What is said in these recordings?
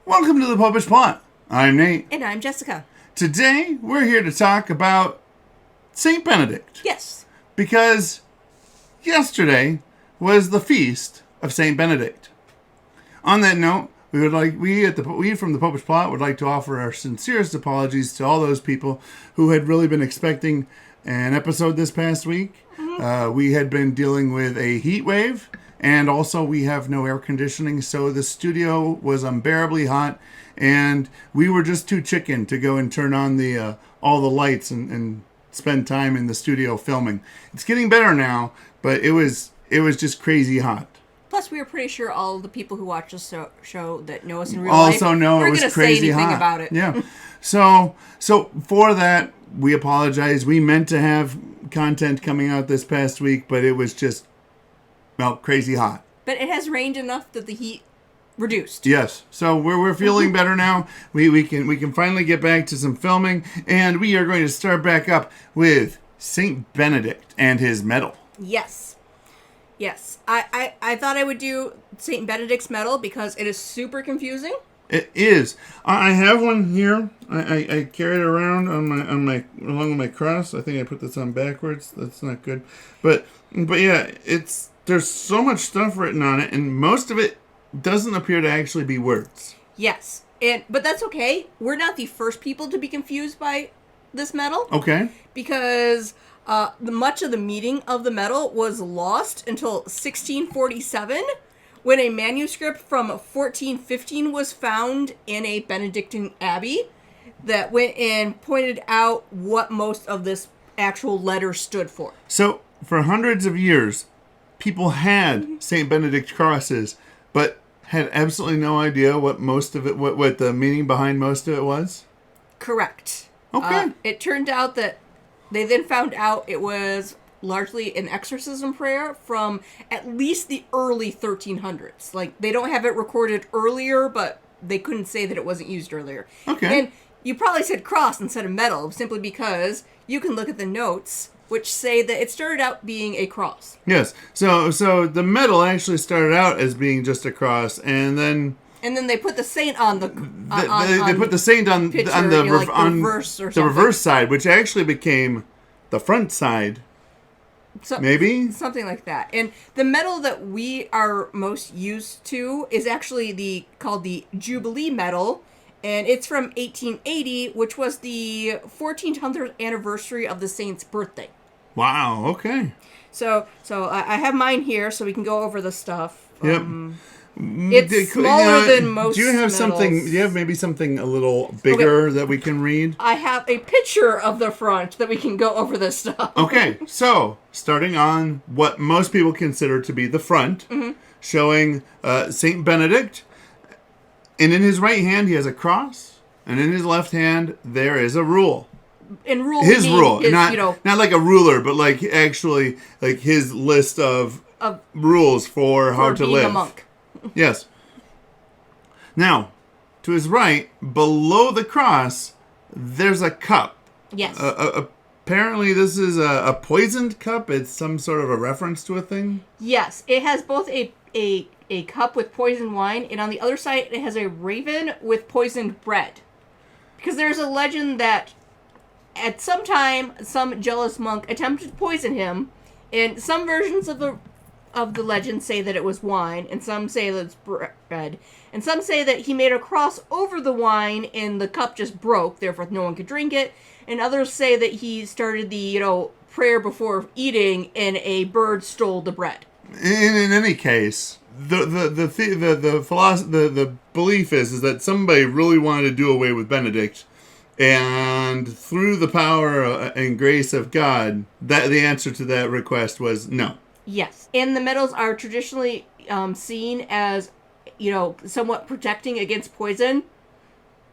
Welcome to the Popish Plot. I'm Nate. And I'm Jessica. Today, we're here to talk about St. Benedict. Yes. Because yesterday was the feast of St. Benedict. On that note, we from the Popish Plot would like to offer our sincerest apologies to all those people who had really been expecting an episode this past week. Mm-hmm. We had been dealing with a heat wave. And also, we have no air conditioning, so the studio was unbearably hot, and we were just too chicken to go and turn on the all the lights and spend time in the studio filming. It's getting better now, but it was just crazy hot. Plus, we were pretty sure all the people who watch this show that know us in real also life know it was crazy say anything hot about it. Yeah. So for that, we apologize. We meant to have content coming out this past week, but it was just crazy hot. But it has rained enough that the heat reduced. Yes. So we're feeling better now. We can finally get back to some filming, and we are going to start back up with Saint Benedict and his medal. Yes. I thought I would do Saint Benedict's medal because it is super confusing. It is. I have one here. I carry it around along with my cross. I think I put this on backwards. That's not good. But yeah, there's so much stuff written on it, and most of it doesn't appear to actually be words. Yes, but that's okay. We're not the first people to be confused by this medal. Okay. Because much of the meaning of the medal was lost until 1647, when a manuscript from 1415 was found in a Benedictine abbey that went and pointed out what most of this actual letter stood for. So, for hundreds of years, people had St. Benedict crosses, but had absolutely no idea what the meaning behind most of it was? Correct. Okay. It turned out that they then found out it was largely an exorcism prayer from at least the early 1300s. Like, they don't have it recorded earlier, but they couldn't say that it wasn't used earlier. Okay. And you probably said cross instead of medal, simply because you can look at the notes, which say that it started out being a cross. Yes. So the medal actually started out as being just a cross, and then they put the saint on the they put the saint on picture, the reverse or the something. reverse side, which actually became the front side. Maybe something like that. And the medal that we are most used to is actually called the Jubilee medal. And it's from 1880, which was the 1400th anniversary of the saint's birthday. Wow, okay. So I have mine here, so we can go over the stuff. Yep. It's smaller than most Do you have medals. something? Do you have maybe something a little bigger that we can read? I have a picture of the front that we can go over this stuff. Okay, so starting on what most people consider to be the front, showing Saint Benedict. And in his right hand, he has a cross, and in his left hand, there is a rule. And rule his rule, is, not like a ruler, but like actually like his list of rules for how to live. Being a monk. Yes. Now, to his right, below the cross, there's a cup. Yes. Apparently, this is a poisoned cup. It's some sort of a reference to a thing. Yes, it has both a cup with poisoned wine, and on the other side it has a raven with poisoned bread. Because there's a legend that at some time some jealous monk attempted to poison him, and some versions of the legend say that it was wine, and some say that it's bread, and some say that he made a cross over the wine and the cup just broke, therefore no one could drink it, and others say that he started the prayer before eating and a bird stole the bread. In any case, the belief is that somebody really wanted to do away with Benedict, and through the power and grace of God, that the answer to that request was no. Yes, and the medals are traditionally seen as somewhat protecting against poison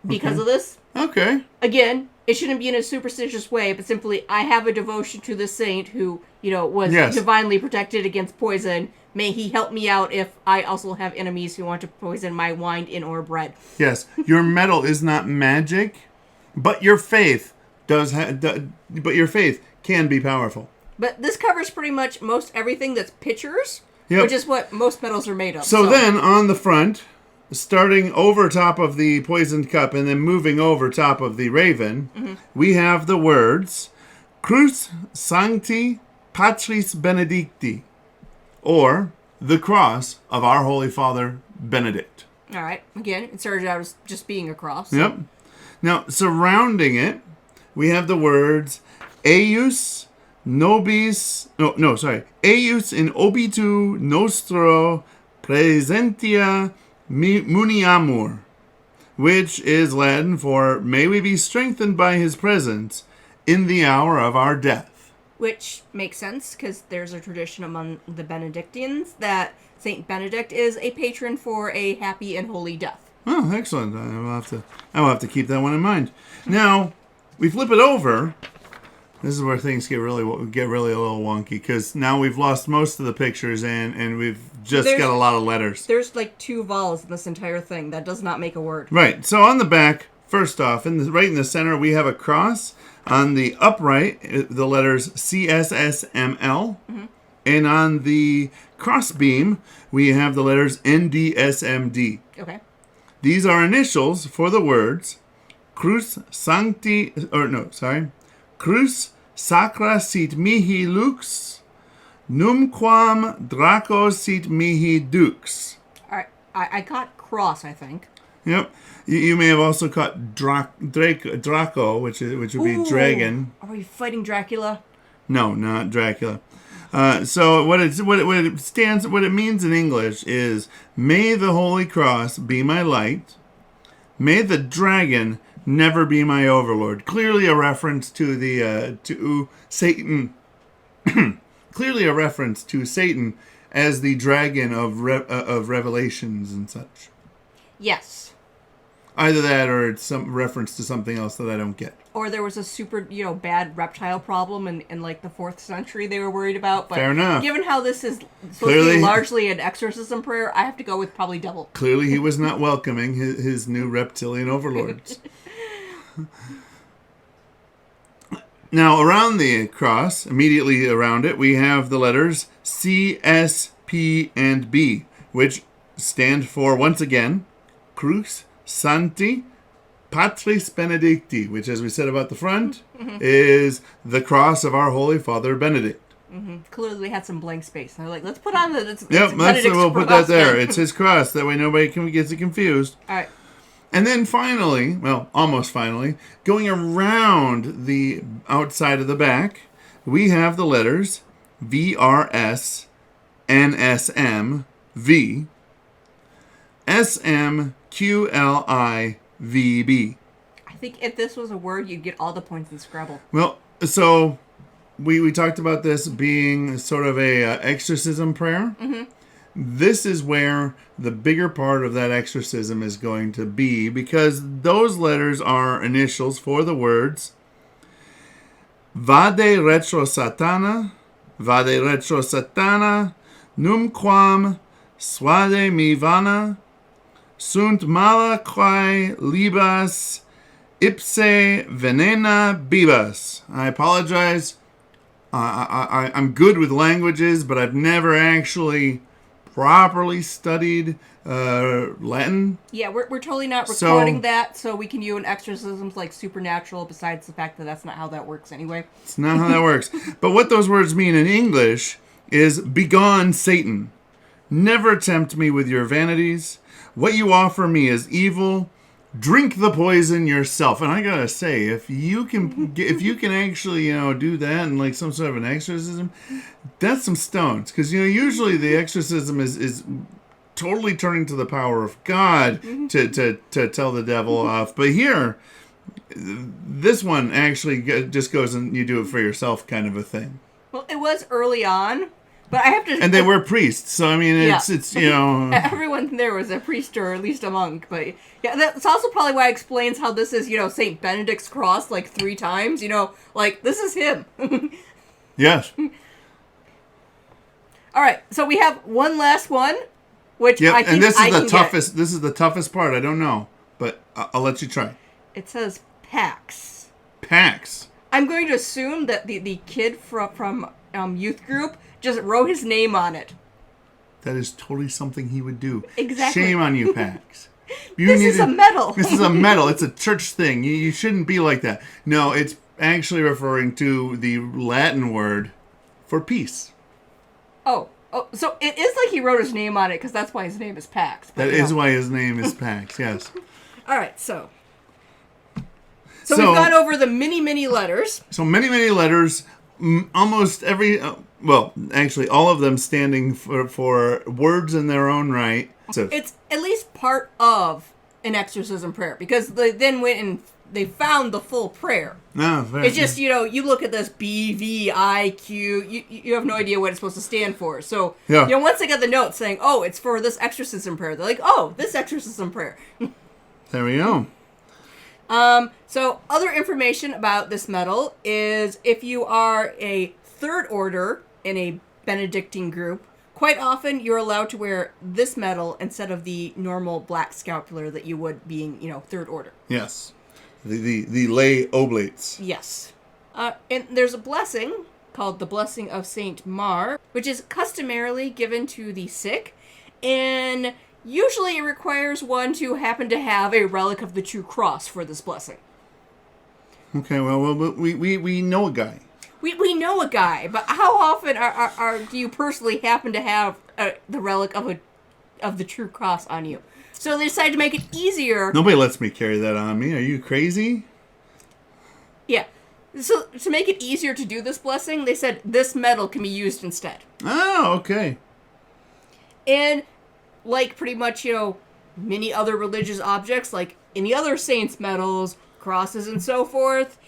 because of this. Okay. Again, it shouldn't be in a superstitious way, but simply I have a devotion to the saint who was divinely protected against poison. May he help me out if I also have enemies who want to poison my wine or bread. Yes, your medal is not magic, but your faith but your faith can be powerful. But this covers pretty much most everything that's pictures, which is what most medals are made of. So then on the front, starting over top of the poisoned cup and then moving over top of the raven, we have the words Crux Sancti Patris Benedicti, or the cross of our Holy Father Benedict. All right. Again, it started out as just being a cross. Yep. Now, surrounding it, we have the words Eius nobis... Eius in obitu nostro praesentia muniamur, which is Latin for may we be strengthened by his presence in the hour of our death. Which makes sense, because there's a tradition among the Benedictines that Saint Benedict is a patron for a happy and holy death. Oh, excellent. I will have to keep that one in mind. Now, we flip it over. This is where things get really a little wonky, because now we've lost most of the pictures and we've just got a lot of letters. There's like 2 vowels in this entire thing. That does not make a word. Right. So on the back, first off, right in the center, we have a cross. On the upright, the letters CSSML. And on the cross beam, we have the letters NDSMD. Okay. These are initials for the words Crux sacra sit mihi lux, numquam draco sit mihi dux. All right. I caught cross, I think. Yep. You may have also caught Draco, which would be dragon. Are we fighting Dracula? No, not Dracula. So what it means in English is, may the Holy Cross be my light, may the dragon never be my overlord. Clearly a reference to to Satan. Clearly a reference to Satan as the dragon of Revelations and such. Yes. Either that or it's some reference to something else that I don't get. Or there was a super, bad reptile problem in like the 4th century they were worried about. But fair enough. Given how this is supposed to be largely an exorcism prayer, I have to go with probably double. Clearly he was not welcoming his new reptilian overlords. Now, around the cross, immediately around it, we have the letters C, S, P, and B, which stand for, once again, Crux Sancti Patris Benedicti, which, as we said about the front, is the cross of our Holy Father Benedict. Clearly they had some blank space. They're like, let's put on the... We'll put that there. It's his cross. That way nobody gets it confused. All right. And then finally, almost finally, going around the outside of the back, we have the letters VRS, NSM, V, SMQLI, VB. I think if this was a word, you'd get all the points in Scrabble. Well, so we talked about this being sort of a exorcism prayer. This is where the bigger part of that exorcism is going to be, because those letters are initials for the words Vade retro satana, numquam suade mi vana, sunt mala quae libas ipse venena bibas. I apologize. I'm good with languages, but I've never actually properly studied Latin. Yeah, we're totally not recording that, so we can use exorcisms like supernatural, besides the fact that that's not how that works anyway. It's not how that works. But what those words mean in English is, begone, Satan. Never tempt me with your vanities. What you offer me is evil. Drink the poison yourself. And I gotta say, if you can actually, do that in like some sort of an exorcism, that's some stones. Because usually the exorcism is totally turning to the power of God to tell the devil off. But here, this one actually just goes and you do it for yourself, kind of a thing. Well, it was early on. But I have to... And they were priests, so I mean, it's Everyone there was a priest or at least a monk, but yeah, that's also probably why it explains how this is, St. Benedict's cross like 3 times, this is him. Yes. Alright, so we have one last one, which I think and this is I the can toughest. Get. This is the toughest part. I don't know, but I'll let you try. It says Pax. Pax. I'm going to assume that the kid from youth group just wrote his name on it. That is totally something he would do. Exactly. Shame on you, Pax. This is a medal. This is a medal. It's a church thing. You shouldn't be like that. No, it's actually referring to the Latin word for peace. Oh, so it is like he wrote his name on it because that's why his name is Pax. That is why his name is Pax, yes. All right, so we've gone over the many letters. So many letters, almost every, actually all of them standing for words in their own right. So It's at least part of an prayer because they then went and they found the full prayer. No, It's just, you look at this BVIQ, you have no idea what it's supposed to stand for. So, once they got the note saying, oh, it's for this exorcism prayer, they're like, oh, this exorcism prayer. There we go. So other information about this medal is if you are a third order in a Benedictine group, quite often you're allowed to wear this medal instead of the normal black scapular that you would being, third order. Yes. The lay oblates. Yes. And there's a blessing called the Blessing of Saint Mar, which is customarily given to the sick, and usually it requires one to happen to have a relic of the true cross for this blessing. Okay, well we know a guy. We know a guy, but how often do you personally happen to have the relic of the true cross on you? So they decided to make it easier. Nobody lets me carry that on me. Are you crazy? Yeah. So to make it easier to do this blessing, they said this medal can be used instead. Oh, okay. And like pretty much, many other religious objects, like any other saints' medals, crosses, and so forth,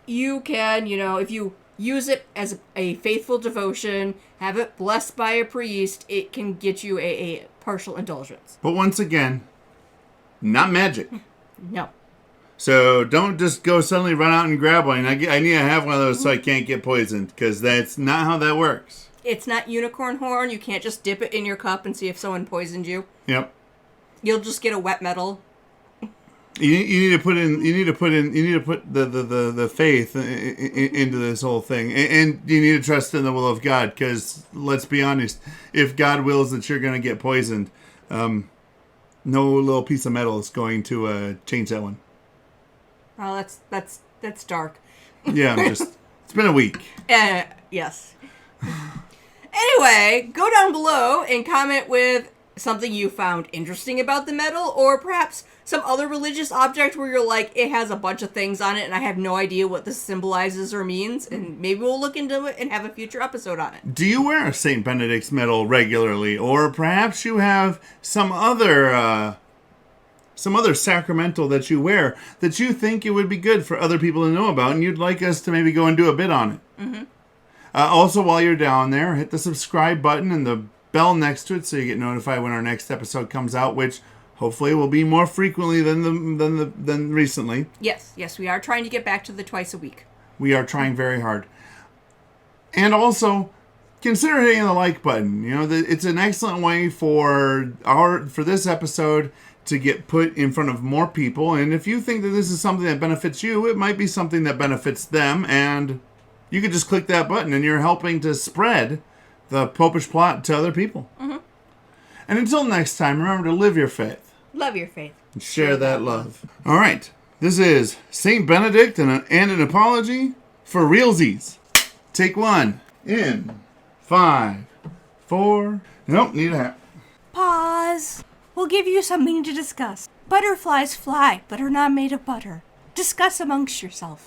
you can, if you use it as a faithful devotion, have it blessed by a priest, it can get you a partial indulgence. But once again, not magic. No. So don't just go suddenly run out and grab one. I need to have one of those so I can't get poisoned, because that's not how that works. It's not unicorn horn. You can't just dip it in your cup and see if someone poisoned you. Yep. You'll just get a wet medal. You need to put the faith into this whole thing, and you need to trust in the will of God. Because let's be honest, if God wills that you're going to get poisoned, no little piece of metal is going to change that one. Oh, that's dark. Yeah, it's been a week. Yes. Anyway, go down below and comment with something you found interesting about the medal, or perhaps some other religious object where you're like, it has a bunch of things on it and I have no idea what this symbolizes or means, and maybe we'll look into it and have a future episode on it. Do you wear a St. Benedict's medal regularly, or perhaps you have some other sacramental that you wear that you think it would be good for other people to know about, and you'd like us to maybe go and do a bit on it? Mm-hmm. Also, while you're down there, hit the subscribe button and the bell next to it so you get notified when our next episode comes out, which hopefully will be more frequently than recently. Yes, we are trying to get back to the twice a week. We are trying very hard. And also, consider hitting the like button. It's an excellent way for this episode to get put in front of more people. And if you think that this is something that benefits you, it might be something that benefits them. And you could just click that button and you're helping to spread the Popish plot to other people. Mm-hmm. And until next time, remember to live your faith. Love your faith. And share that love. All right. This is St. Benedict and an apology for realsies. Take one. In 5, 4. Nope, need a hat. Pause. We'll give you something to discuss. Butterflies fly, but are not made of butter. Discuss amongst yourself.